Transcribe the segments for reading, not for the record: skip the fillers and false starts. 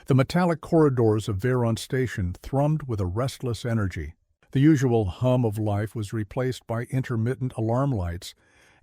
The metallic corridors of Veyron Station thrummed with a restless energy. The usual hum of life was replaced by intermittent alarm lights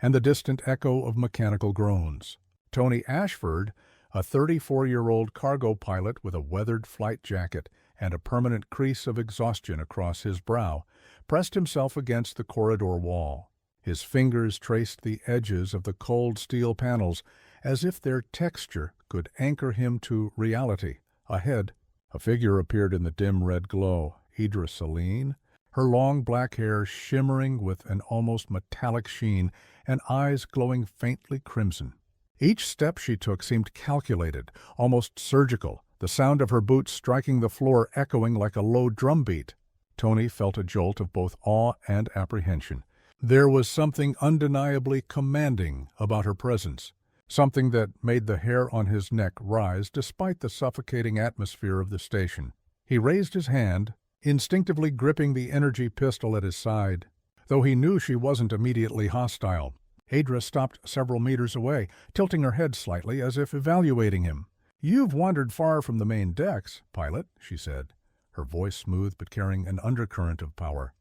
and the distant echo of mechanical groans. Tony Ashford, a 34-year-old cargo pilot with a weathered flight jacket and a permanent crease of exhaustion across his brow, pressed himself against the corridor wall. His fingers traced the edges of the cold steel panels as if their texture could anchor him to reality. Ahead, a figure appeared in the dim red glow. Idra Celine, her long black hair shimmering with an almost metallic sheen and eyes glowing faintly crimson. Each step she took seemed calculated, almost surgical, the sound of her boots striking the floor echoing like a low drumbeat. Tony felt a jolt of both awe and apprehension. There was something undeniably commanding about her presence, something that made the hair on his neck rise despite the suffocating atmosphere of the station. He raised his hand, instinctively gripping the energy pistol at his side. Though he knew she wasn't immediately hostile, Idra stopped several meters away, tilting her head slightly as if evaluating him. "You've wandered far from the main decks, pilot," she said, her voice smooth but carrying an undercurrent of power.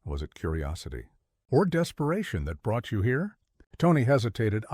Was it curiosity or desperation that brought you here? Tony hesitated.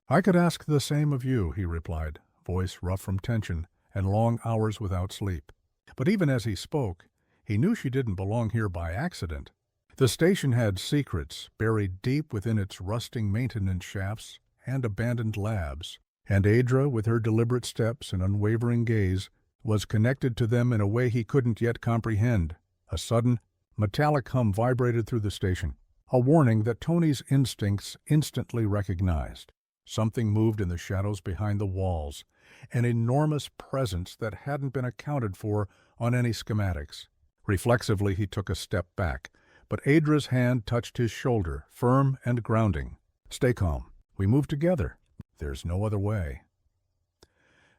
I could ask the same of you," he replied, voice rough from tension and long hours without sleep. But even as he spoke, he knew she didn't belong here by accident. The station had secrets buried deep within its rusting maintenance shafts and abandoned labs, and Idra, with her deliberate steps and unwavering gaze, was connected to them in a way he couldn't yet comprehend. A sudden, metallic hum vibrated through the station, a warning that Tony's instincts instantly recognized. Something moved in the shadows behind the walls, an enormous presence that hadn't been accounted for on any schematics. Reflexively, he took a step back, but Idra's hand touched his shoulder, firm and grounding. "Stay calm. We move together. There's no other way."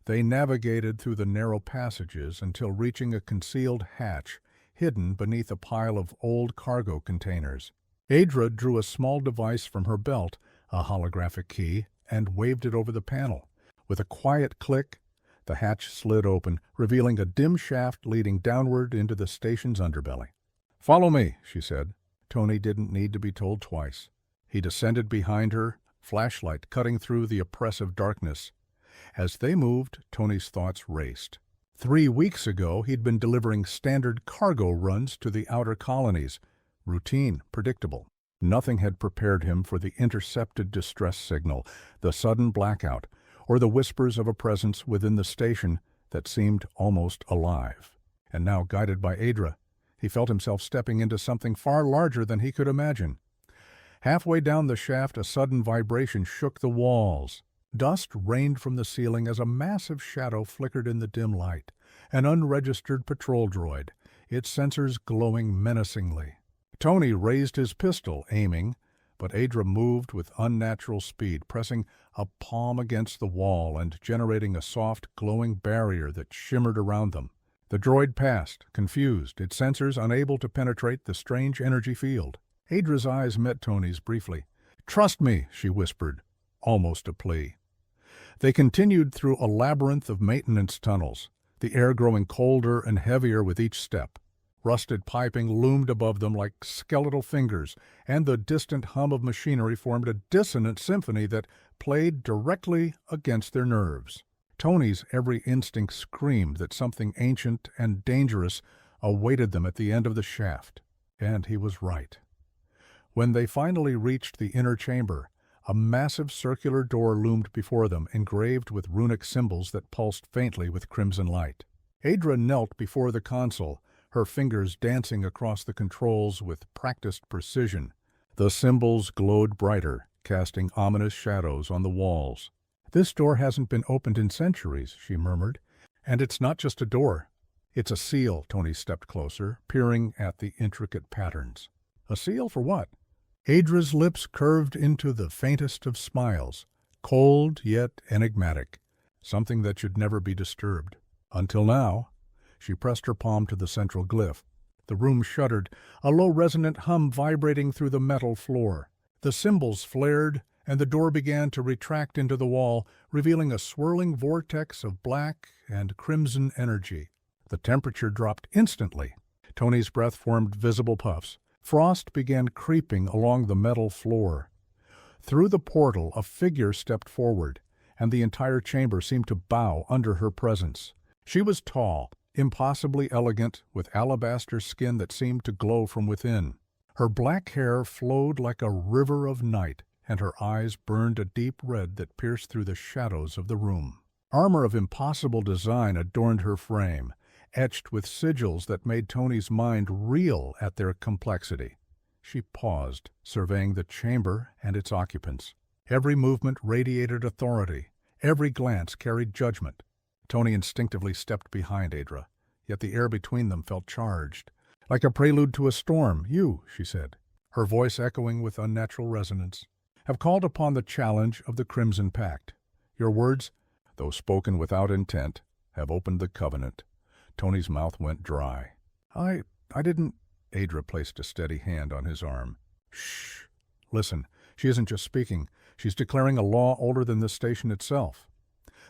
They navigated through the narrow passages until reaching a concealed hatch hidden beneath a pile of old cargo containers. Idra drew a small device from her belt, a holographic key, and waved it over the panel. With a quiet click, the hatch slid open, revealing a dim shaft leading downward into the station's underbelly. "Follow me," she said. Tony didn't need to be told twice. He descended behind her, flashlight cutting through the oppressive darkness. As they moved, Tony's thoughts raced. 3 weeks ago, he'd been delivering standard cargo runs to the outer colonies. Routine, predictable. Nothing had prepared him for the intercepted distress signal, the sudden blackout, or the whispers of a presence within the station that seemed almost alive. And now, guided by Idra, he felt himself stepping into something far larger than he could imagine. Halfway down the shaft, a sudden vibration shook the walls. Dust rained from the ceiling as a massive shadow flickered in the dim light, an unregistered patrol droid, its sensors glowing menacingly. Tony raised his pistol, aiming, but Idra moved with unnatural speed, pressing a palm against the wall and generating a soft, glowing barrier that shimmered around them. The droid passed, confused, its sensors unable to penetrate the strange energy field. Idra's eyes met Tony's briefly. "Trust me," she whispered, almost a plea. They continued through a labyrinth of maintenance tunnels, the air growing colder and heavier with each step. Rusted piping loomed above them like skeletal fingers, and the distant hum of machinery formed a dissonant symphony that played directly against their nerves. Tony's every instinct screamed that something ancient and dangerous awaited them at the end of the shaft, and he was right. When they finally reached the inner chamber, a massive circular door loomed before them, engraved with runic symbols that pulsed faintly with crimson light. Idra knelt before the console, her fingers dancing across the controls with practiced precision. The symbols glowed brighter, casting ominous shadows on the walls. "This door hasn't been opened in centuries," she murmured. "And it's not just a door. It's a seal." Tony stepped closer, peering at the intricate patterns. "A seal for what?" Idra's lips curved into the faintest of smiles, cold yet enigmatic, something that should never be disturbed. Until now. She pressed her palm to the central glyph. The room shuddered, a low resonant hum vibrating through the metal floor. The symbols flared and the door began to retract into the wall, revealing a swirling vortex of black and crimson energy. The temperature dropped instantly. Tony's breath formed visible puffs. Frost began creeping along the metal floor. Through the portal, a figure stepped forward, and the entire chamber seemed to bow under her presence. She was tall, impossibly elegant, with alabaster skin that seemed to glow from within. Her black hair flowed like a river of night, and her eyes burned a deep red that pierced through the shadows of the room. Armor of impossible design adorned her frame, etched with sigils that made Tony's mind reel at their complexity. She paused, surveying the chamber and its occupants. Every movement radiated authority. Every glance carried judgment. Tony instinctively stepped behind Adra, yet the air between them felt charged. "Like a prelude to a storm, you," she said, her voice echoing with unnatural resonance, "have called upon the challenge of the Crimson Pact. Your words, though spoken without intent, have opened the covenant." Tony's mouth went dry. I didn't—" Adra placed a steady hand on his arm. "Shh. Listen, she isn't just speaking. She's declaring a law older than this station itself."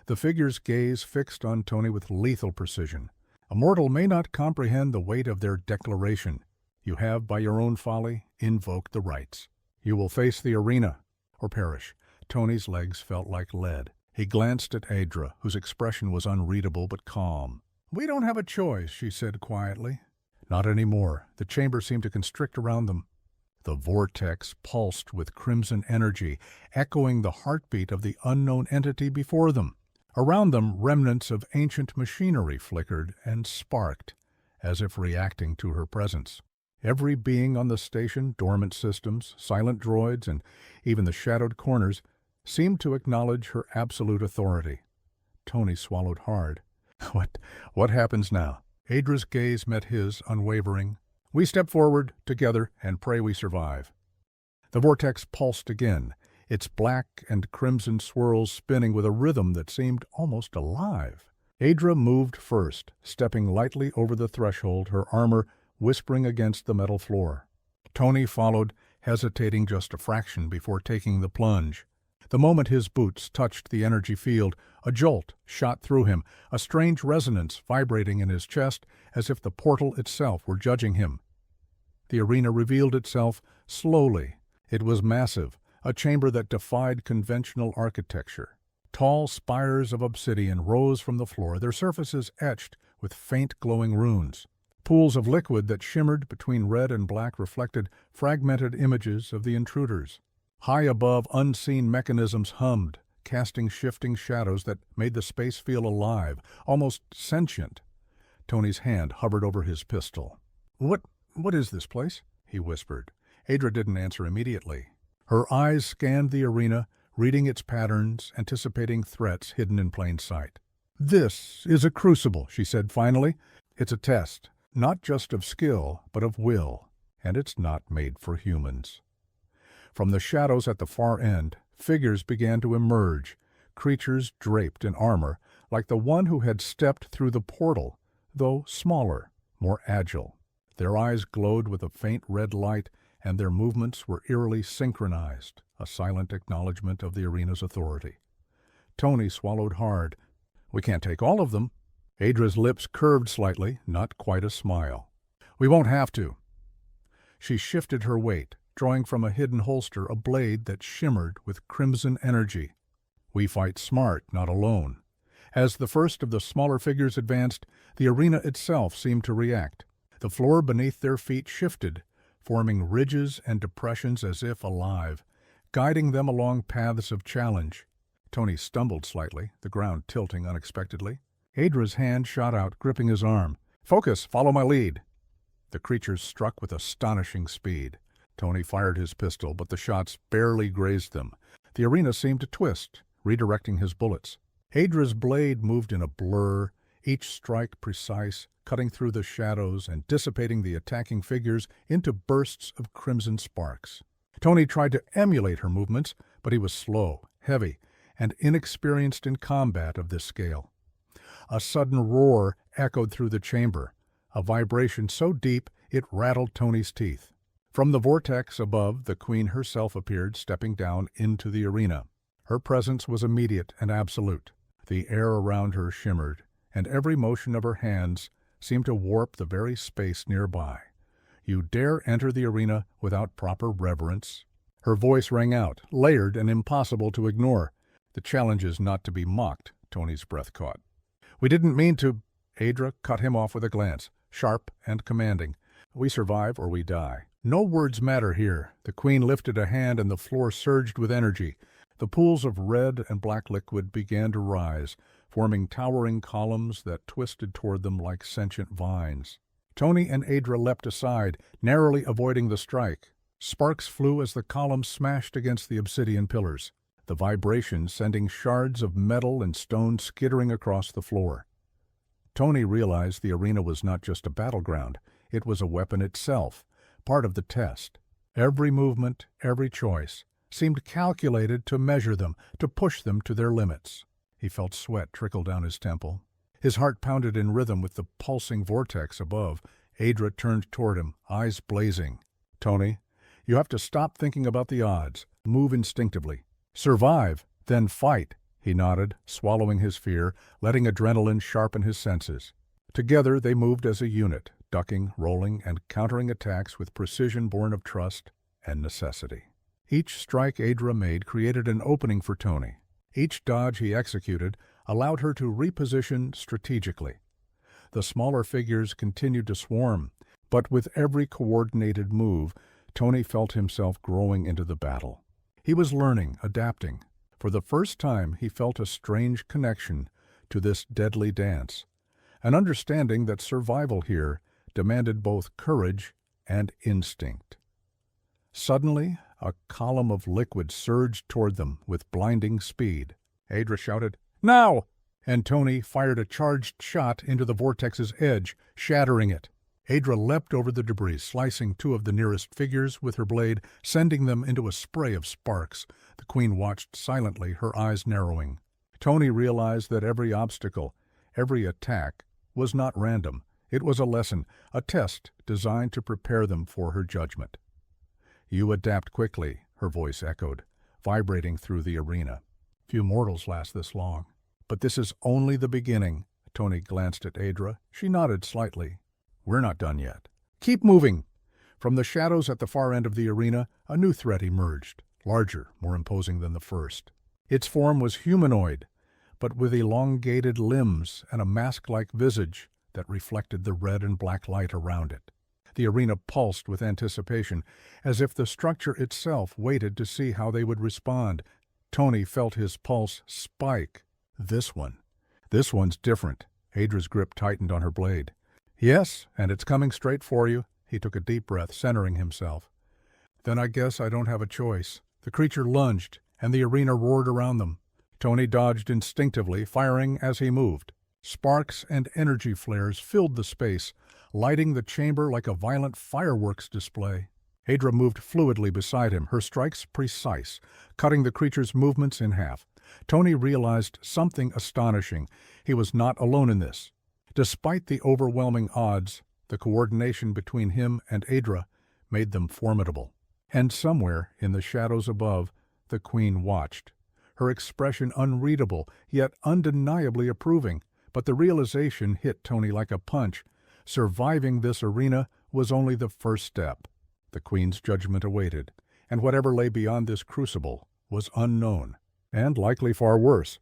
The figure's gaze fixed on Tony with lethal precision. "A mortal may not comprehend the weight of their declaration. You have, by your own folly, invoked the rites. You will face the arena, or perish." Tony's legs felt like lead. He glanced at Adra, whose expression was unreadable but calm. "We don't have a choice," she said quietly. Not anymore. The chamber seemed to constrict around them. The vortex pulsed with crimson energy, echoing the heartbeat of the unknown entity before them. Around them, remnants of ancient machinery flickered and sparked, as if reacting to her presence. Every being on the station, dormant systems, silent droids, and even the shadowed corners, seemed to acknowledge her absolute authority. Tony swallowed hard. What happens now?" Adra's gaze met his, unwavering. "We step forward, together, and pray we survive." The vortex pulsed again, its black and crimson swirls spinning with a rhythm that seemed almost alive. Adra moved first, stepping lightly over the threshold, her armor whispering against the metal floor. Tony followed, hesitating just a fraction before taking the plunge. The moment his boots touched the energy field, a jolt shot through him, a strange resonance vibrating in his chest as if the portal itself were judging him. The arena revealed itself slowly. It was massive, a chamber that defied conventional architecture. Tall spires of obsidian rose from the floor, their surfaces etched with faint glowing runes. Pools of liquid that shimmered between red and black reflected fragmented images of the intruders. High above, unseen mechanisms hummed, casting shifting shadows that made the space feel alive, almost sentient. Tony's hand hovered over his pistol. What is this place?" he whispered. Adra didn't answer immediately. Her eyes scanned the arena, reading its patterns, anticipating threats hidden in plain sight. "This is a crucible," she said finally. "It's a test, not just of skill, but of will, and it's not made for humans." From the shadows at the far end, figures began to emerge, creatures draped in armor, like the one who had stepped through the portal, though smaller, more agile. Their eyes glowed with a faint red light, and their movements were eerily synchronized, a silent acknowledgement of the arena's authority. Tony swallowed hard. "We can't take all of them." Adra's lips curved slightly, not quite a smile. "We won't have to." She shifted her weight, drawing from a hidden holster a blade that shimmered with crimson energy. "We fight smart, not alone." As the first of the smaller figures advanced, the arena itself seemed to react. The floor beneath their feet shifted, forming ridges and depressions as if alive, guiding them along paths of challenge. Tony stumbled slightly, the ground tilting unexpectedly. Adra's hand shot out, gripping his arm. "Focus, follow my lead." The creatures struck with astonishing speed. Tony fired his pistol, but the shots barely grazed them. The arena seemed to twist, redirecting his bullets. Adra's blade moved in a blur, each strike precise, cutting through the shadows and dissipating the attacking figures into bursts of crimson sparks. Tony tried to emulate her movements, but he was slow, heavy, and inexperienced in combat of this scale. A sudden roar echoed through the chamber, a vibration so deep it rattled Tony's teeth. From the vortex above, the queen herself appeared, stepping down into the arena. Her presence was immediate and absolute. The air around her shimmered, and every motion of her hands seemed to warp the very space nearby. You dare enter the arena without proper reverence? Her voice rang out, layered and impossible to ignore. The challenge is not to be mocked, Tony's breath caught. We didn't mean to. Adra cut him off with a glance, sharp and commanding. We survive or we die. No words matter here. The queen lifted a hand and the floor surged with energy. The pools of red and black liquid began to rise, forming towering columns that twisted toward them like sentient vines. Tony and Adra leapt aside, narrowly avoiding the strike. Sparks flew as the columns smashed against the obsidian pillars, the vibration sending shards of metal and stone skittering across the floor. Tony realized the arena was not just a battleground. It was a weapon itself, part of the test. Every movement, every choice, seemed calculated to measure them, to push them to their limits. He felt sweat trickle down his temple. His heart pounded in rhythm with the pulsing vortex above. Adra turned toward him, eyes blazing. Tony, you have to stop thinking about the odds. Move instinctively. Survive, then fight. He nodded, swallowing his fear, letting adrenaline sharpen his senses. Together they moved as a unit, ducking, rolling, and countering attacks with precision born of trust and necessity. Each strike Adra made created an opening for Tony. Each dodge he executed allowed her to reposition strategically. The smaller figures continued to swarm, but with every coordinated move, Tony felt himself growing into the battle. He was learning, adapting. For the first time, he felt a strange connection to this deadly dance, an understanding that survival here demanded both courage and instinct. Suddenly, a column of liquid surged toward them with blinding speed. Adra shouted, "Now!" and Tony fired a charged shot into the vortex's edge, shattering it. Adra leapt over the debris, slicing two of the nearest figures with her blade, sending them into a spray of sparks. The queen watched silently, her eyes narrowing. Tony realized that every obstacle, every attack, was not random. It was a lesson, a test designed to prepare them for her judgment. "You adapt quickly," her voice echoed, vibrating through the arena. "Few mortals last this long. But this is only the beginning." Tony glanced at Adra. She nodded slightly. "We're not done yet. Keep moving." From the shadows at the far end of the arena, a new threat emerged, larger, more imposing than the first. Its form was humanoid, but with elongated limbs and a mask-like visage that reflected the red and black light around it. The arena pulsed with anticipation, as if the structure itself waited to see how they would respond. Tony felt his pulse spike. This one's different. Adra's grip tightened on her blade. "Yes, and it's coming straight for you." He took a deep breath, centering himself. "Then I guess I don't have a choice." The creature lunged, and the arena roared around them. Tony dodged instinctively, firing as he moved. Sparks and energy flares filled the space, lighting the chamber like a violent fireworks display. Adra moved fluidly beside him, her strikes precise, cutting the creature's movements in half. Tony realized something astonishing. He was not alone in this. Despite the overwhelming odds, the coordination between him and Adra made them formidable. And somewhere, in the shadows above, the queen watched, her expression unreadable, yet undeniably approving. But the realization hit Tony like a punch. Surviving this arena was only the first step. The queen's judgment awaited, and whatever lay beyond this crucible was unknown, and likely far worse.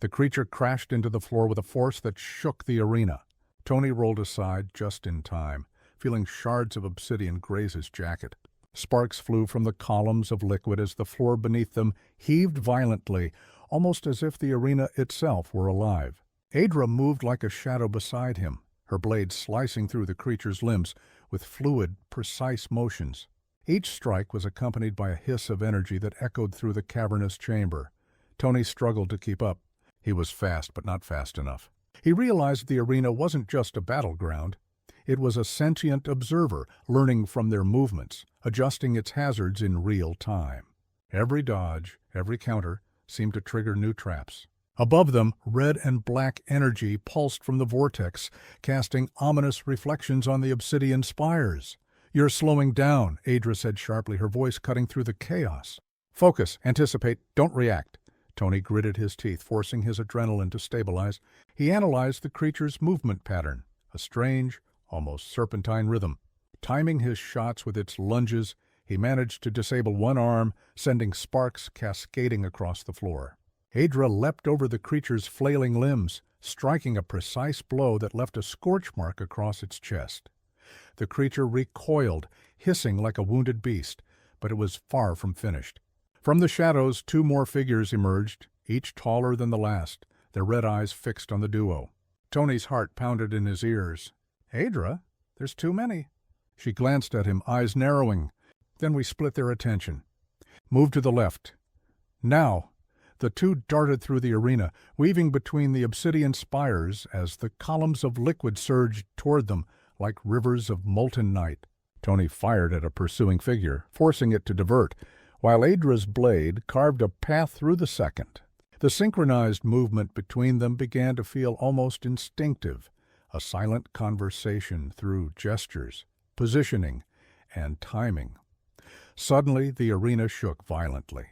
The creature crashed into the floor with a force that shook the arena. Tony rolled aside just in time, feeling shards of obsidian graze his jacket. Sparks flew from the columns of liquid as the floor beneath them heaved violently, almost as if the arena itself were alive. Adra moved like a shadow beside him, her blade slicing through the creature's limbs with fluid, precise motions. Each strike was accompanied by a hiss of energy that echoed through the cavernous chamber. Tony struggled to keep up. He was fast, but not fast enough. He realized the arena wasn't just a battleground. It was a sentient observer, learning from their movements, adjusting its hazards in real time. Every dodge, every counter, seemed to trigger new traps. Above them, red and black energy pulsed from the vortex, casting ominous reflections on the obsidian spires. "You're slowing down," Adra said sharply, her voice cutting through the chaos. "Focus, anticipate, don't react." Tony gritted his teeth, forcing his adrenaline to stabilize. He analyzed the creature's movement pattern, a strange, almost serpentine rhythm. Timing his shots with its lunges, he managed to disable one arm, sending sparks cascading across the floor. Adra leapt over the creature's flailing limbs, striking a precise blow that left a scorch mark across its chest. The creature recoiled, hissing like a wounded beast, but it was far from finished. From the shadows, two more figures emerged, each taller than the last, their red eyes fixed on the duo. Tony's heart pounded in his ears. "Adra, there's too many." She glanced at him, eyes narrowing. Then we split their attention. "Move to the left." "Now!" The two darted through the arena, weaving between the obsidian spires as the columns of liquid surged toward them like rivers of molten night. Tony fired at a pursuing figure, forcing it to divert, while Adra's blade carved a path through the second. The synchronized movement between them began to feel almost instinctive, a silent conversation through gestures, positioning, and timing. Suddenly, the arena shook violently.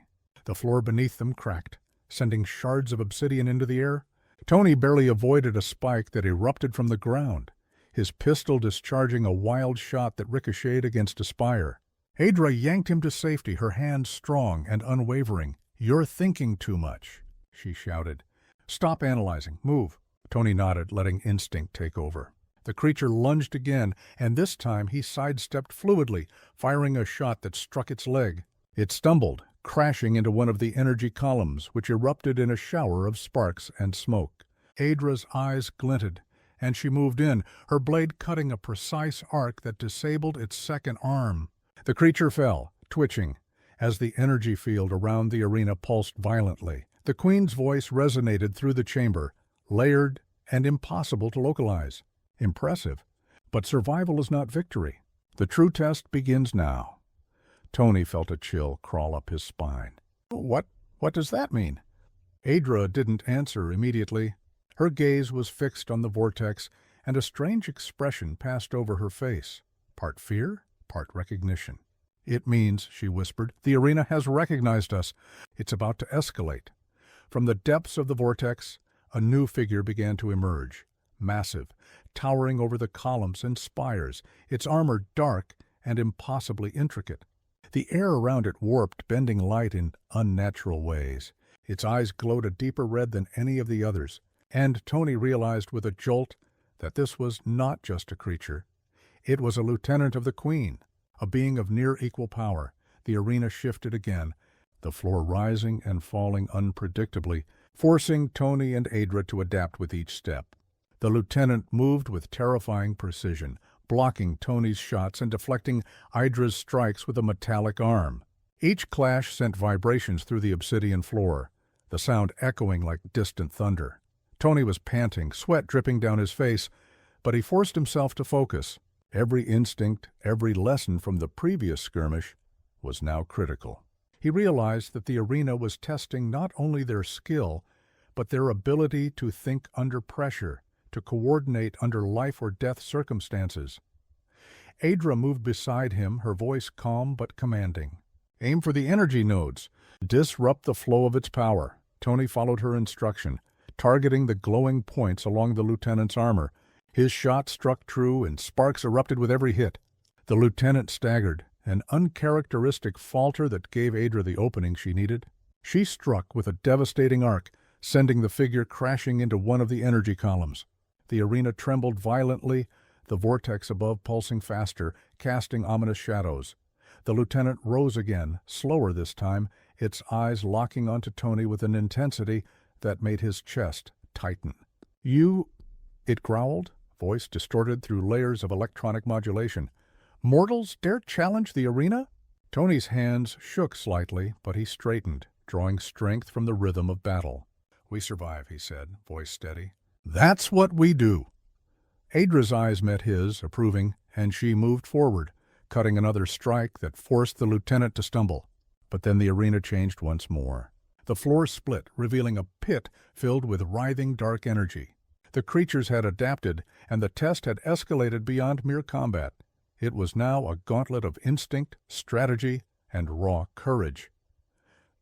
The floor beneath them cracked, sending shards of obsidian into the air. Tony barely avoided a spike that erupted from the ground, his pistol discharging a wild shot that ricocheted against a spire. Adra yanked him to safety, her hands strong and unwavering. "You're thinking too much," she shouted. "Stop analyzing. Move." Tony nodded, letting instinct take over. The creature lunged again, and this time he sidestepped fluidly, firing a shot that struck its leg. It stumbled, crashing into one of the energy columns, which erupted in a shower of sparks and smoke. Adra's eyes glinted, and she moved in, her blade cutting a precise arc that disabled its second arm. The creature fell, twitching, as the energy field around the arena pulsed violently. The Queen's voice resonated through the chamber, layered and impossible to localize. Impressive, but survival is not victory. The true test begins now. Tony felt a chill crawl up his spine. What does that mean?" Adra didn't answer immediately. Her gaze was fixed on the vortex, and a strange expression passed over her face, part fear, part recognition. "It means," she whispered, "the arena has recognized us. It's about to escalate." From the depths of the vortex, a new figure began to emerge, massive, towering over the columns and spires, its armor dark and impossibly intricate. The air around it warped, bending light in unnatural ways. Its eyes glowed a deeper red than any of the others, and Tony realized with a jolt that this was not just a creature. It was a lieutenant of the Queen, a being of near equal power. The arena shifted again, the floor rising and falling unpredictably, forcing Tony and Adra to adapt with each step. The lieutenant moved with terrifying precision, blocking Tony's shots and deflecting Adra's strikes with a metallic arm. Each clash sent vibrations through the obsidian floor, the sound echoing like distant thunder. Tony was panting, sweat dripping down his face, but he forced himself to focus. Every instinct, every lesson from the previous skirmish was now critical. He realized that the arena was testing not only their skill, but their ability to think under pressure, to coordinate under life or death circumstances. Adra moved beside him, her voice calm but commanding. "Aim for the energy nodes. Disrupt the flow of its power." Tony followed her instruction, targeting the glowing points along the lieutenant's armor. His shot struck true, and sparks erupted with every hit. The lieutenant staggered, an uncharacteristic falter that gave Adra the opening she needed. She struck with a devastating arc, sending the figure crashing into one of the energy columns. The arena trembled violently, the vortex above pulsing faster, casting ominous shadows. The lieutenant rose again, slower this time, its eyes locking onto Tony with an intensity that made his chest tighten. "You," it growled, voice distorted through layers of electronic modulation. "Mortals dare challenge the arena?" Tony's hands shook slightly, but he straightened, drawing strength from the rhythm of battle. "We survive," he said, voice steady. "That's what we do." Adra's eyes met his, approving, and she moved forward, cutting another strike that forced the lieutenant to stumble. But then the arena changed once more. The floor split, revealing a pit filled with writhing dark energy. The creatures had adapted, and the test had escalated beyond mere combat. It was now a gauntlet of instinct, strategy, and raw courage.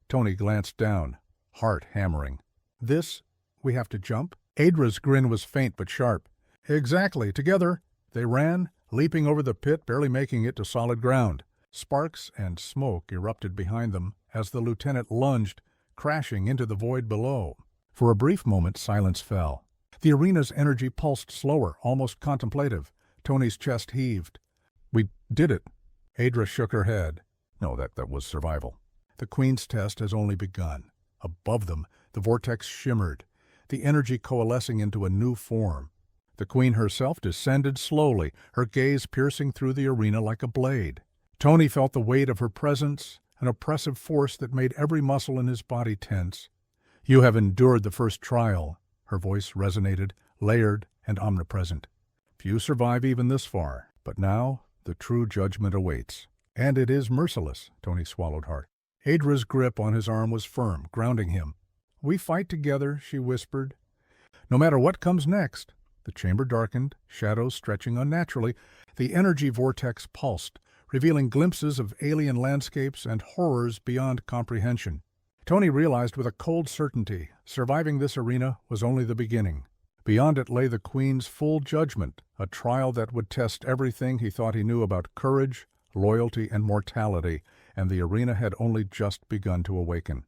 Tony glanced down, heart hammering. We have to jump? Adra's grin was faint but sharp. Exactly. Together, they ran, leaping over the pit, barely making it to solid ground. Sparks and smoke erupted behind them as the lieutenant lunged, crashing into the void below. For a brief moment, silence fell. The arena's energy pulsed slower, almost contemplative. Tony's chest heaved. We did it. Adra shook her head. No, that was survival. The Queen's test has only begun. Above them, the vortex shimmered, the energy coalescing into a new form. The Queen herself descended slowly, her gaze piercing through the arena like a blade. Tony felt the weight of her presence, an oppressive force that made every muscle in his body tense. You have endured the first trial. Her voice resonated, layered and omnipresent. Few survive even this far, but now the true judgment awaits. And it is merciless, Tony swallowed hard. Adra's grip on his arm was firm, grounding him. We fight together, she whispered. No matter what comes next. The chamber darkened, shadows stretching unnaturally. The energy vortex pulsed, revealing glimpses of alien landscapes and horrors beyond comprehension. Tony realized with a cold certainty, surviving this arena was only the beginning. Beyond it lay the Queen's full judgment, a trial that would test everything he thought he knew about courage, loyalty, and mortality, and the arena had only just begun to awaken.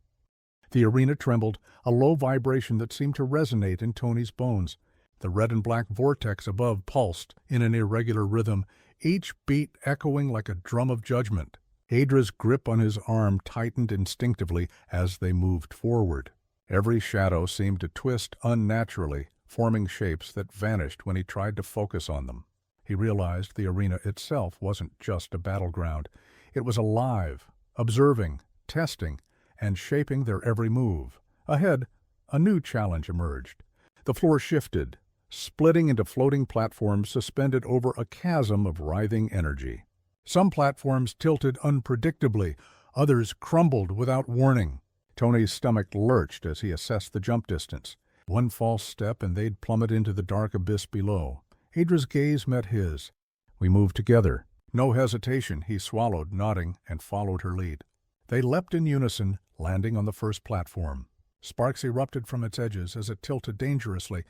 The arena trembled, a low vibration that seemed to resonate in Tony's bones. The red and black vortex above pulsed in an irregular rhythm, each beat echoing like a drum of judgment. Adra's grip on his arm tightened instinctively as they moved forward. Every shadow seemed to twist unnaturally, forming shapes that vanished when he tried to focus on them. He realized the arena itself wasn't just a battleground. It was alive, observing, testing, and shaping their every move. Ahead, a new challenge emerged. The floor shifted, splitting into floating platforms suspended over a chasm of writhing energy. Some platforms tilted unpredictably, others crumbled without warning. Tony's stomach lurched as he assessed the jump distance. One false step and they'd plummet into the dark abyss below. Adra's gaze met his. We moved together. No hesitation, he swallowed, nodding, and followed her lead. They leapt in unison, landing on the first platform. Sparks erupted from its edges as it tilted dangerously,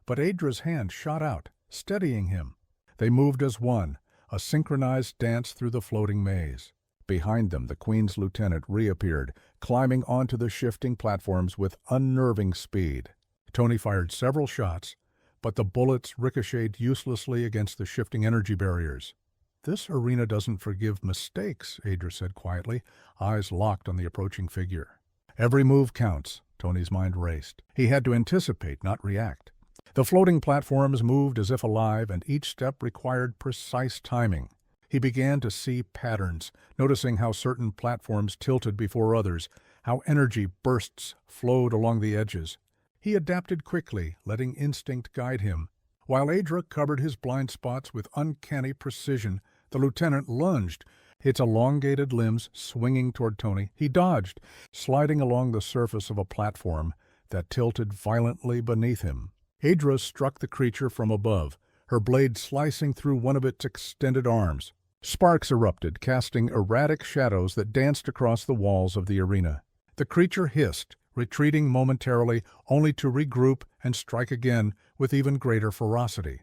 but Adra's hand shot out, steadying him. They moved as one, a synchronized dance through the floating maze. Behind them, the Queen's lieutenant reappeared, climbing onto the shifting platforms with unnerving speed. Tony fired several shots, but the bullets ricocheted uselessly against the shifting energy barriers. This arena doesn't forgive mistakes, Adra said quietly, eyes locked on the approaching figure. Every move counts, Tony's mind raced. He had to anticipate, not react. The floating platforms moved as if alive, and each step required precise timing. He began to see patterns, noticing how certain platforms tilted before others, how energy bursts flowed along the edges. He adapted quickly, letting instinct guide him. While Adra covered his blind spots with uncanny precision, the lieutenant lunged, its elongated limbs swinging toward Tony. He dodged, sliding along the surface of a platform that tilted violently beneath him. Adra struck the creature from above, her blade slicing through one of its extended arms. Sparks erupted, casting erratic shadows that danced across the walls of the arena. The creature hissed, retreating momentarily, only to regroup and strike again with even greater ferocity.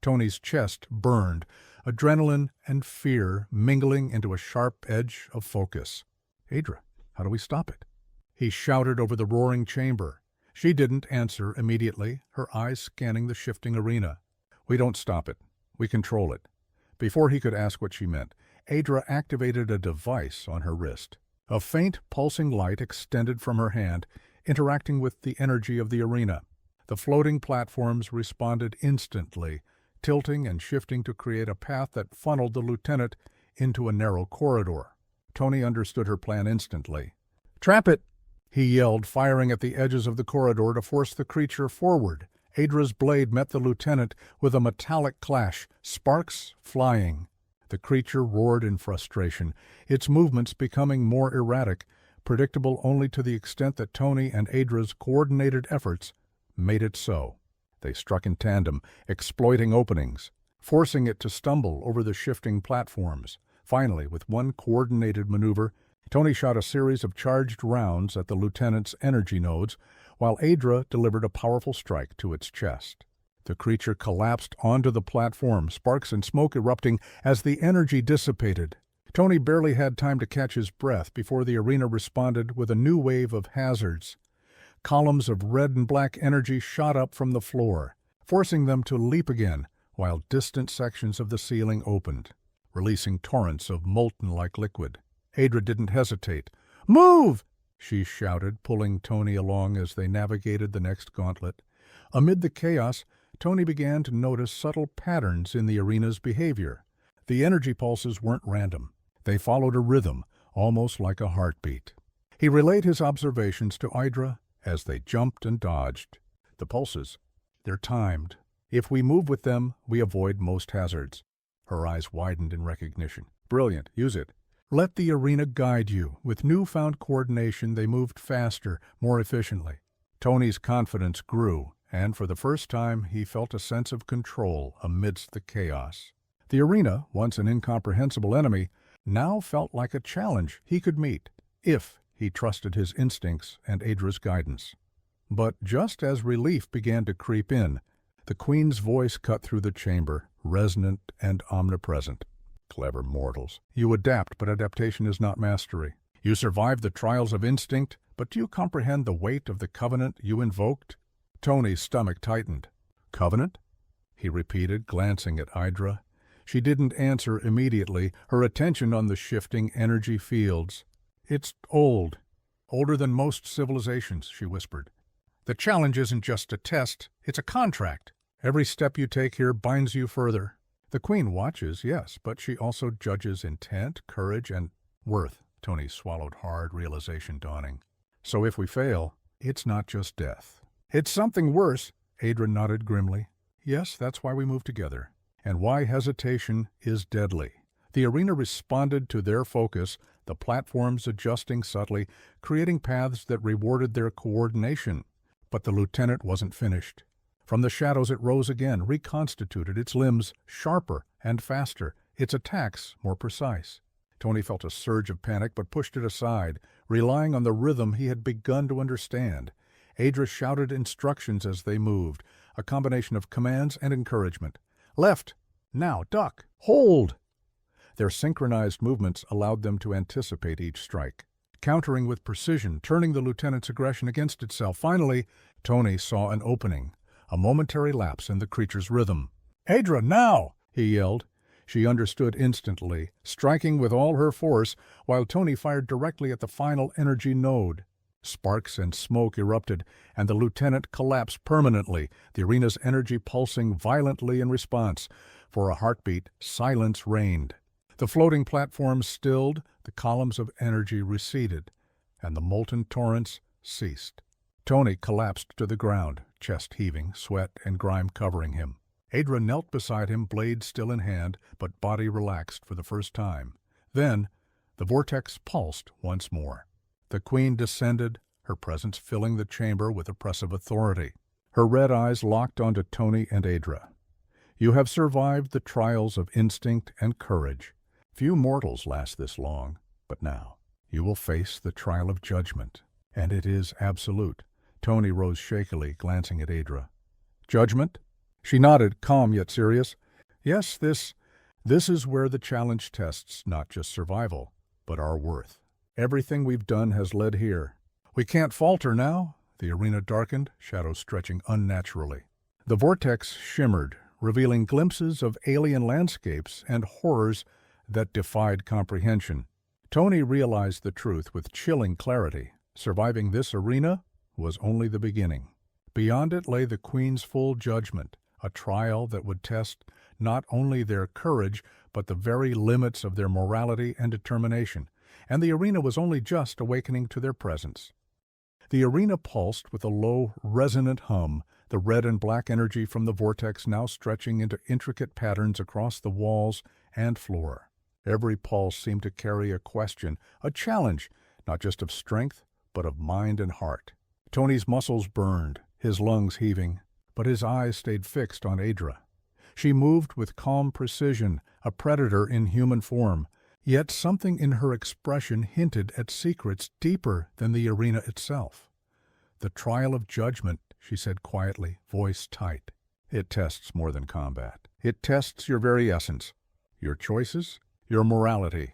Tony's chest burned, adrenaline and fear mingling into a sharp edge of focus. Adra, how do we stop it? He shouted over the roaring chamber. She didn't answer immediately, her eyes scanning the shifting arena. We don't stop it. We control it. Before he could ask what she meant, Adra activated a device on her wrist. A faint, pulsing light extended from her hand, interacting with the energy of the arena. The floating platforms responded instantly, tilting and shifting to create a path that funneled the lieutenant into a narrow corridor. Tony understood her plan instantly. "Trap it!" he yelled, firing at the edges of the corridor to force the creature forward. Adra's blade met the lieutenant with a metallic clash, sparks flying. The creature roared in frustration, its movements becoming more erratic, predictable only to the extent that Tony and Adra's coordinated efforts made it so. They struck in tandem, exploiting openings. forcing it to stumble over the shifting platforms. Finally, with one coordinated maneuver, Tony shot a series of charged rounds at the lieutenant's energy nodes, while Adra delivered a powerful strike to its chest. The creature collapsed onto the platform, sparks and smoke erupting as the energy dissipated. Tony barely had time to catch his breath before the arena responded with a new wave of hazards. Columns of red and black energy shot up from the floor, forcing them to leap again, while distant sections of the ceiling opened, releasing torrents of molten-like liquid. Adra didn't hesitate. "Move!" she shouted, pulling Tony along as they navigated the next gauntlet. Amid the chaos, Tony began to notice subtle patterns in the arena's behavior. The energy pulses weren't random. They followed a rhythm, almost like a heartbeat. He relayed his observations to Adra as they jumped and dodged. The pulses, they're timed. If we move with them, we avoid most hazards. Her eyes widened in recognition. Brilliant, use it. Let the arena guide you. With newfound coordination, they moved faster, more efficiently. Tony's confidence grew, and for the first time he felt a sense of control amidst the chaos. The arena, once an incomprehensible enemy, now felt like a challenge he could meet, if he trusted his instincts and Adra's guidance. But just as relief began to creep in, the Queen's voice cut through the chamber, resonant and omnipresent. Clever mortals. You adapt, but adaptation is not mastery. You survive the trials of instinct, but do you comprehend the weight of the covenant you invoked? Tony's stomach tightened. Covenant? He repeated, glancing at Adra. She didn't answer immediately, her attention on the shifting energy fields. It's old. Older than most civilizations, she whispered. The challenge isn't just a test, it's a contract. Every step you take here binds you further. The Queen watches, yes, but she also judges intent, courage, and worth. Tony swallowed hard, realization dawning. So if we fail, it's not just death. It's something worse, Adra nodded grimly. Yes, that's why we move together, and why hesitation is deadly. The arena responded to their focus, the platforms adjusting subtly, creating paths that rewarded their coordination. But the lieutenant wasn't finished. From the shadows it rose again, reconstituted, its limbs sharper and faster, its attacks more precise. Tony felt a surge of panic but pushed it aside, relying on the rhythm he had begun to understand. Adra shouted instructions as they moved, a combination of commands and encouragement. Left! Now, duck! Hold! Their synchronized movements allowed them to anticipate each strike, countering with precision, turning the lieutenant's aggression against itself. Finally, Tony saw an opening, a momentary lapse in the creature's rhythm. "Adra, now!" he yelled. She understood instantly, striking with all her force, while Tony fired directly at the final energy node. Sparks and smoke erupted, and the lieutenant collapsed permanently, the arena's energy pulsing violently in response. For a heartbeat, silence reigned. The floating platforms stilled, the columns of energy receded, and the molten torrents ceased. Tony collapsed to the ground, chest heaving, sweat and grime covering him. Adra knelt beside him, blade still in hand, but body relaxed for the first time. Then, the vortex pulsed once more. The Queen descended, her presence filling the chamber with oppressive authority. Her red eyes locked onto Tony and Adra. You have survived the trials of instinct and courage. Few mortals last this long, but now you will face the trial of judgment, and it is absolute. Tony rose shakily, glancing at Adra. Judgment? She nodded, calm yet serious. Yes, this is where the challenge tests not just survival, but our worth. Everything we've done has led here. We can't falter now. The arena darkened, shadows stretching unnaturally. The vortex shimmered, revealing glimpses of alien landscapes and horrors that defied comprehension. Tony realized the truth with chilling clarity. Surviving this arena was only the beginning. Beyond it lay the Queen's full judgment, a trial that would test not only their courage, but the very limits of their morality and determination. And the arena was only just awakening to their presence. The arena pulsed with a low, resonant hum, the red and black energy from the vortex now stretching into intricate patterns across the walls and floor. Every pulse seemed to carry a question, a challenge, not just of strength, but of mind and heart. Tony's muscles burned, his lungs heaving, but his eyes stayed fixed on Adra. She moved with calm precision, a predator in human form, yet something in her expression hinted at secrets deeper than the arena itself. "The trial of judgment," she said quietly, voice tight. "It tests more than combat. It tests your very essence, your choices, your morality."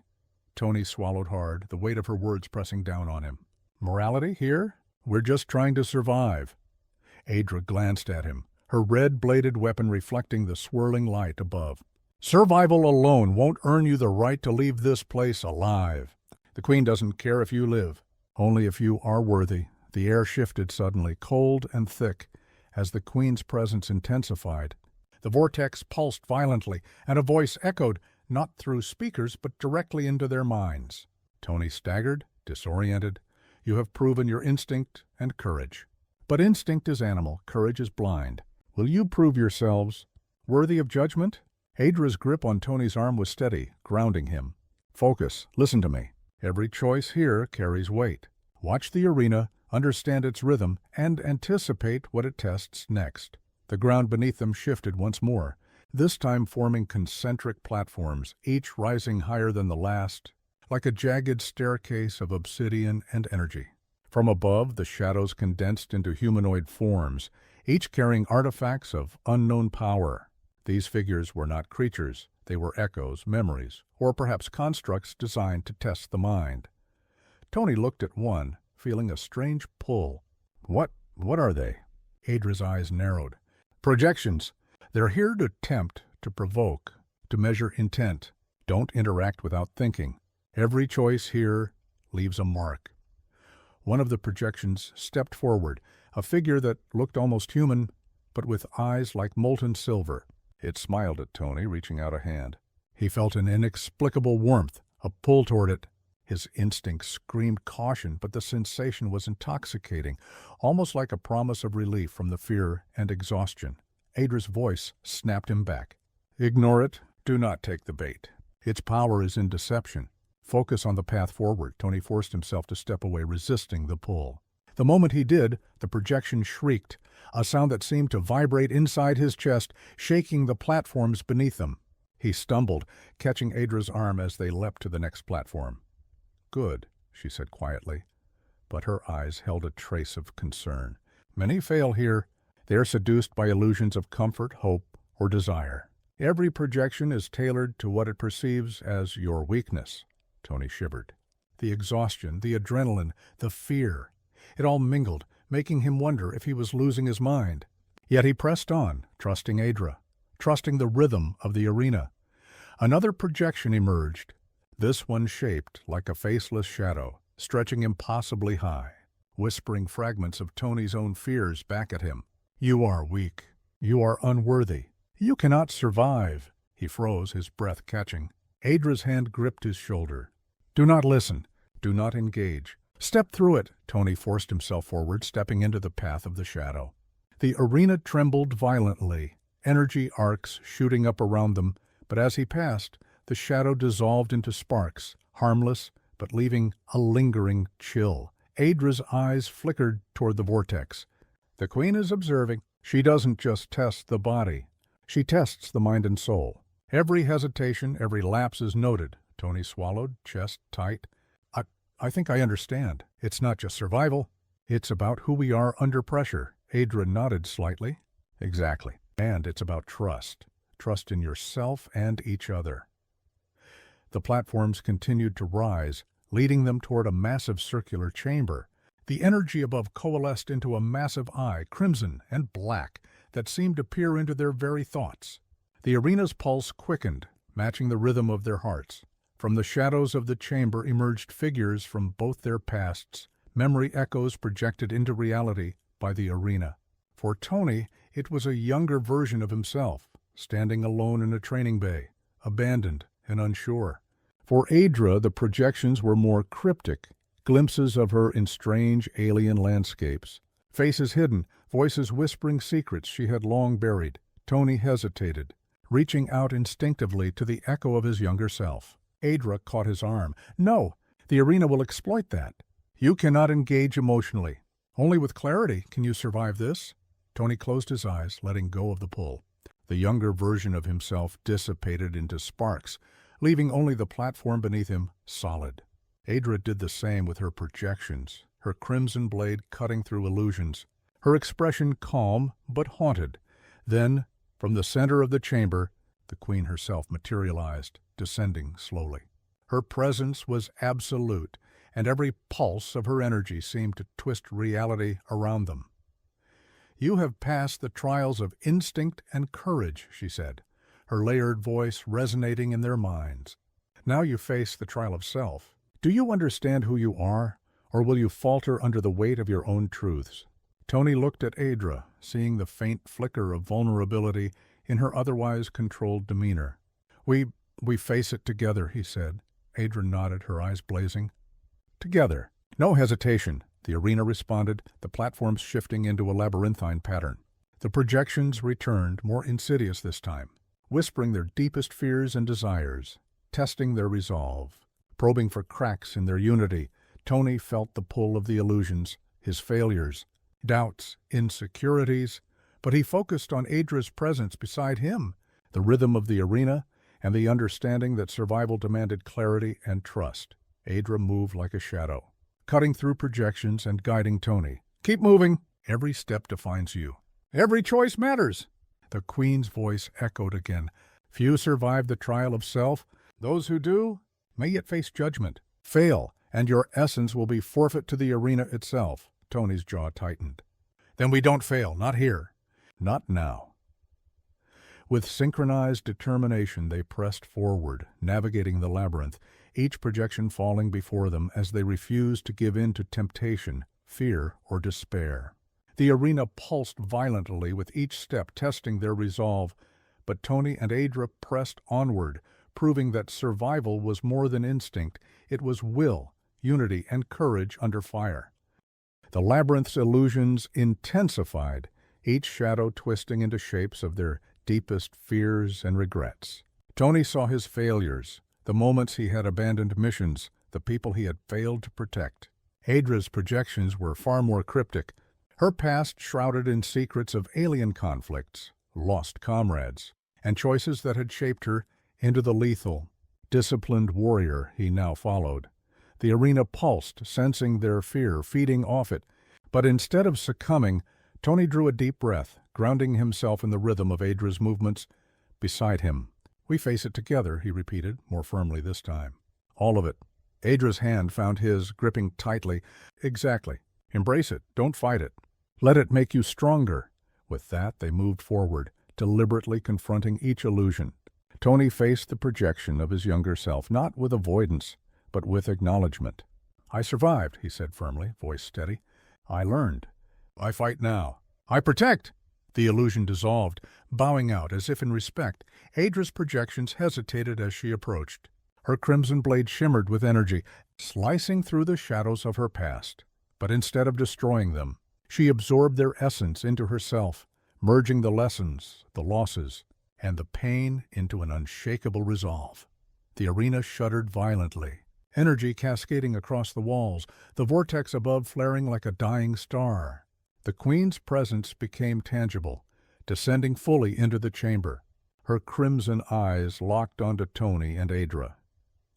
Tony swallowed hard, the weight of her words pressing down on him. "Morality here? We're just trying to survive." Adra glanced at him, her red-bladed weapon reflecting the swirling light above. "Survival alone won't earn you the right to leave this place alive. The Queen doesn't care if you live, only if you are worthy." The air shifted suddenly, cold and thick, as the Queen's presence intensified. The vortex pulsed violently, and a voice echoed, not through speakers, but directly into their minds. Tony staggered, disoriented. "You have proven your instinct and courage. But instinct is animal, courage is blind. Will you prove yourselves worthy of judgment?" Adra's grip on Tony's arm was steady, grounding him. "Focus. Listen to me. Every choice here carries weight. Watch the arena, understand its rhythm, and anticipate what it tests next." The ground beneath them shifted once more, this time forming concentric platforms, each rising higher than the last, like a jagged staircase of obsidian and energy. From above, the shadows condensed into humanoid forms, each carrying artifacts of unknown power. These figures were not creatures, they were echoes, memories, or perhaps constructs designed to test the mind. Tony looked at one, feeling a strange pull. What are they?" Adra's eyes narrowed. "Projections. They're here to tempt, to provoke, to measure intent. Don't interact without thinking. Every choice here leaves a mark." One of the projections stepped forward, a figure that looked almost human, but with eyes like molten silver. It smiled at Tony, reaching out a hand. He felt an inexplicable warmth, a pull toward it. His instinct screamed caution, but the sensation was intoxicating, almost like a promise of relief from the fear and exhaustion. Adra's voice snapped him back. "Ignore it. Do not take the bait. Its power is in deception. Focus on the path forward." Tony forced himself to step away, resisting the pull. The moment he did, the projection shrieked, a sound that seemed to vibrate inside his chest, shaking the platforms beneath them. He stumbled, catching Adra's arm as they leapt to the next platform. "Good," she said quietly, but her eyes held a trace of concern. "Many fail here. They are seduced by illusions of comfort, hope, or desire. Every projection is tailored to what it perceives as your weakness." Tony shivered. The exhaustion, the adrenaline, the fear, it all mingled, making him wonder if he was losing his mind. Yet he pressed on, trusting Adra, trusting the rhythm of the arena. Another projection emerged, this one shaped like a faceless shadow, stretching impossibly high, whispering fragments of Tony's own fears back at him. "You are weak. You are unworthy. You cannot survive." He froze, his breath catching. Adra's hand gripped his shoulder. "Do not listen. Do not engage. Step through it." Tony forced himself forward, stepping into the path of the shadow. The arena trembled violently, energy arcs shooting up around them, but as he passed, the shadow dissolved into sparks, harmless, but leaving a lingering chill. Adra's eyes flickered toward the vortex. "The Queen is observing. She doesn't just test the body. She tests the mind and soul. Every hesitation, every lapse is noted." Tony swallowed, chest tight. I think I understand. It's not just survival. It's about who we are under pressure." Adra nodded slightly. "Exactly. And it's about trust. Trust in yourself and each other." The platforms continued to rise, leading them toward a massive circular chamber. The energy above coalesced into a massive eye, crimson and black, that seemed to peer into their very thoughts. The arena's pulse quickened, matching the rhythm of their hearts. From the shadows of the chamber emerged figures from both their pasts, memory echoes projected into reality by the arena. For Tony, it was a younger version of himself, standing alone in a training bay, abandoned and unsure. For Adra, the projections were more cryptic, glimpses of her in strange alien landscapes. Faces hidden, voices whispering secrets she had long buried. Tony hesitated, reaching out instinctively to the echo of his younger self. Adra caught his arm. "No, the arena will exploit that. You cannot engage emotionally. Only with clarity can you survive this." Tony closed his eyes, letting go of the pull. The younger version of himself dissipated into sparks, leaving only the platform beneath him solid. Adra did the same with her projections, her crimson blade cutting through illusions, her expression calm but haunted. Then, from the center of the chamber, the queen herself materialized, descending slowly. Her presence was absolute, and every pulse of her energy seemed to twist reality around them. "You have passed the trials of instinct and courage," she said, her layered voice resonating in their minds. "Now you face the trial of self. Do you understand who you are, or will you falter under the weight of your own truths?" Tony looked at Adra, seeing the faint flicker of vulnerability in her otherwise controlled demeanor. We face it together," he said. Adra nodded, her eyes blazing. "Together." No hesitation, the arena responded, the platforms shifting into a labyrinthine pattern. The projections returned, more insidious this time, whispering their deepest fears and desires, testing their resolve. Probing for cracks in their unity, Tony felt the pull of the illusions, his failures, doubts, insecurities, but he focused on Adra's presence beside him, the rhythm of the arena, and the understanding that survival demanded clarity and trust. Adra moved like a shadow, cutting through projections and guiding Tony. "Keep moving. Every step defines you. Every choice matters." The queen's voice echoed again. "Few survive the trial of self. Those who do may yet face judgment. Fail, and your essence will be forfeit to the arena itself." Tony's jaw tightened. "Then we don't fail, not here. Not now." With synchronized determination, they pressed forward, navigating the labyrinth, each projection falling before them as they refused to give in to temptation, fear, or despair. The arena pulsed violently with each step, testing their resolve, but Tony and Adra pressed onward, proving that survival was more than instinct. It was will, unity, and courage under fire. The labyrinth's illusions intensified, each shadow twisting into shapes of their deepest fears and regrets. Tony saw his failures, the moments he had abandoned missions, the people he had failed to protect. Adra's projections were far more cryptic, her past shrouded in secrets of alien conflicts, lost comrades, and choices that had shaped her into the lethal, disciplined warrior he now followed. The arena pulsed, sensing their fear, feeding off it. But instead of succumbing, Tony drew a deep breath, grounding himself in the rhythm of Adra's movements beside him. "We face it together," he repeated, more firmly this time. "All of it." Adra's hand found his, gripping tightly. "Exactly. Embrace it. Don't fight it. Let it make you stronger." With that, they moved forward, deliberately confronting each illusion. Tony faced the projection of his younger self, not with avoidance, but with acknowledgement. "I survived," he said firmly, voice steady. "I learned. I fight now. I protect." The illusion dissolved, bowing out as if in respect. Adra's projections hesitated as she approached. Her crimson blade shimmered with energy, slicing through the shadows of her past. But instead of destroying them, she absorbed their essence into herself, merging the lessons, the losses, and the pain into an unshakable resolve. The arena shuddered violently, energy cascading across the walls, the vortex above flaring like a dying star. The queen's presence became tangible, descending fully into the chamber, her crimson eyes locked onto Tony and Adra.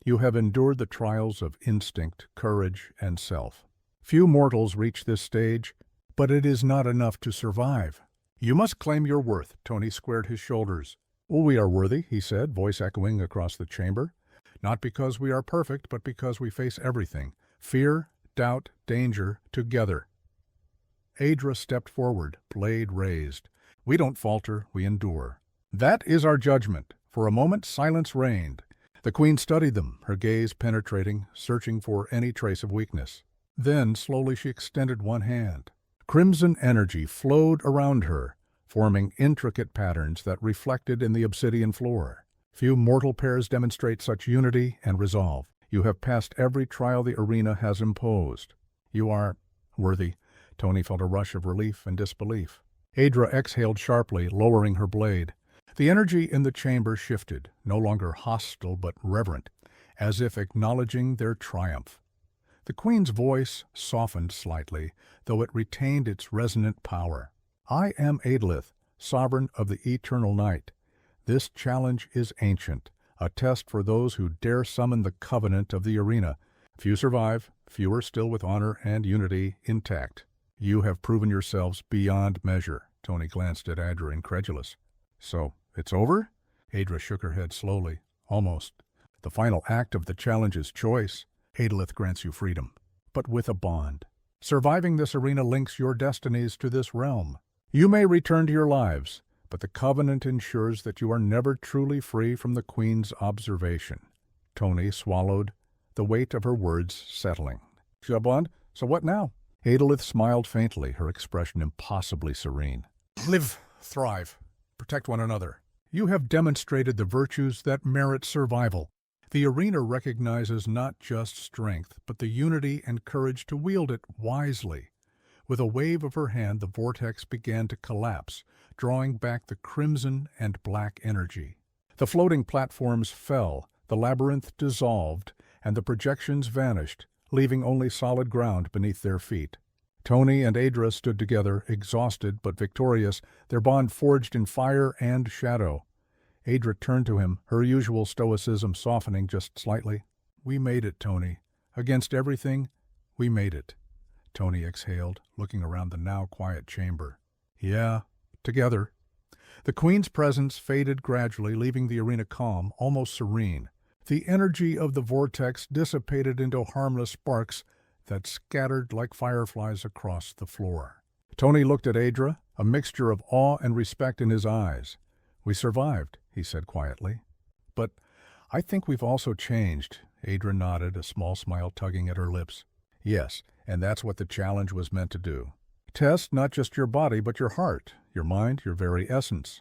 "You have endured the trials of instinct, courage, and self. Few mortals reach this stage, but it is not enough to survive. You must claim your worth." Tony squared his shoulders. "We are worthy," he said, voice echoing across the chamber. "Not because we are perfect, but because we face everything. Fear, doubt, danger, together." Adra stepped forward, blade raised. "We don't falter, we endure. That is our judgment." For a moment, silence reigned. The queen studied them, her gaze penetrating, searching for any trace of weakness. Then, slowly, she extended one hand. Crimson energy flowed around her, forming intricate patterns that reflected in the obsidian floor. Few mortal pairs demonstrate such unity and resolve. "You have passed every trial the arena has imposed. You are worthy." Tony felt a rush of relief and disbelief. Adra exhaled sharply, lowering her blade. The energy in the chamber shifted, no longer hostile but reverent, as if acknowledging their triumph. The queen's voice softened slightly, though it retained its resonant power. "I am Adlith, sovereign of the eternal night. This challenge is ancient, a test for those who dare summon the covenant of the arena. Few survive, fewer still with honor and unity intact. You have proven yourselves beyond measure. Tony glanced at Adra, incredulous. So, it's over? Adra shook her head slowly. Almost. The final act of the challenge is choice. Adalith grants you freedom, but with a bond. Surviving this arena links your destinies to this realm. You may return to your lives, but the covenant ensures that you are never truly free from the Queen's observation. Tony swallowed, the weight of her words settling. Bond, so what now? Adalith smiled faintly, her expression impossibly serene. Live, thrive, protect one another. You have demonstrated the virtues that merit survival. The arena recognizes not just strength, but the unity and courage to wield it wisely. With a wave of her hand, the vortex began to collapse, drawing back the crimson and black energy. The floating platforms fell, the labyrinth dissolved, and the projections vanished, leaving only solid ground beneath their feet. Tony and Adra stood together, exhausted but victorious, their bond forged in fire and shadow. Adra turned to him, her usual stoicism softening just slightly. We made it, Tony. Against everything, we made it. Tony exhaled, looking around the now quiet chamber. Yeah, together. The Queen's presence faded gradually, leaving the arena calm, almost serene. The energy of the vortex dissipated into harmless sparks that scattered like fireflies across the floor. Tony looked at Adra, a mixture of awe and respect in his eyes. We survived, he said quietly. But I think we've also changed. Adra nodded, a small smile tugging at her lips. Yes, and that's what the challenge was meant to do. Test not just your body, but your heart, your mind, your very essence.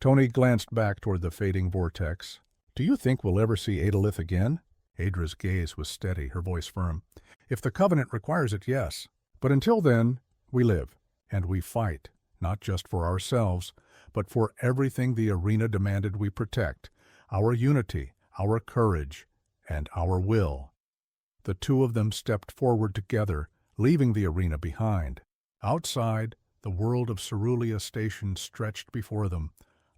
Tony glanced back toward the fading vortex. Do you think we'll ever see Adalith again? Adra's gaze was steady, her voice firm. If the covenant requires it, yes. But until then, we live, and we fight, not just for ourselves, but for everything the arena demanded we protect, our unity, our courage, and our will. The two of them stepped forward together, leaving the arena behind. Outside, the world of Cerulean Station stretched before them,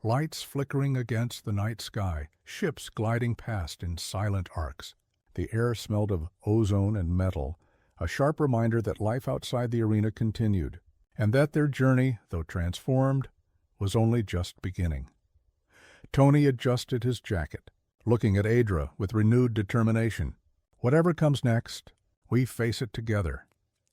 lights flickering against the night sky, ships gliding past in silent arcs. The air smelled of ozone and metal, a sharp reminder that life outside the arena continued, and that their journey, though transformed, was only just beginning. Tony adjusted his jacket, looking at Adra with renewed determination. Whatever comes next, we face it together.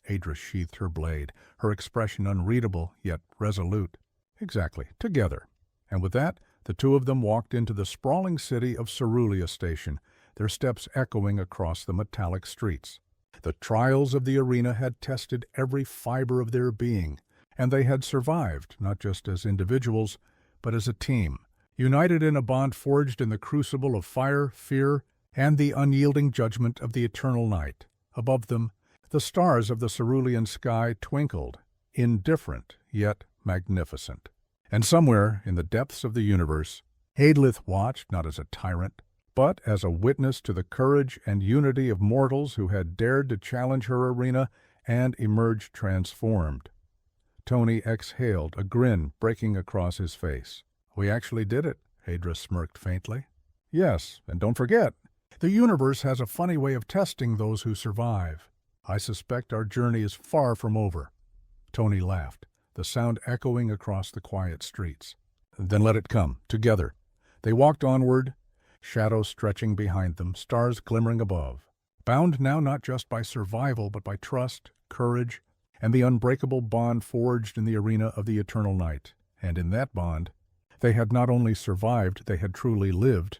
Adra sheathed her blade, her expression unreadable yet resolute. Exactly, together. And with that, the two of them walked into the sprawling city of Cerulean Station, their steps echoing across the metallic streets. The trials of the arena had tested every fiber of their being, and they had survived, not just as individuals, but as a team, united in a bond forged in the crucible of fire, fear, and the unyielding judgment of the eternal night. Above them, the stars of the cerulean sky twinkled, indifferent yet magnificent. And somewhere in the depths of the universe, Adalith watched not as a tyrant, but as a witness to the courage and unity of mortals who had dared to challenge her arena and emerge transformed. Tony exhaled, a grin breaking across his face. We actually did it, Adra smirked faintly. Yes, and don't forget, the universe has a funny way of testing those who survive. I suspect our journey is far from over. Tony laughed, the sound echoing across the quiet streets. Then let it come, together. They walked onward, shadows stretching behind them, stars glimmering above, bound now not just by survival but by trust, courage, and the unbreakable bond forged in the arena of the eternal night. And in that bond, they had not only survived, they had truly lived,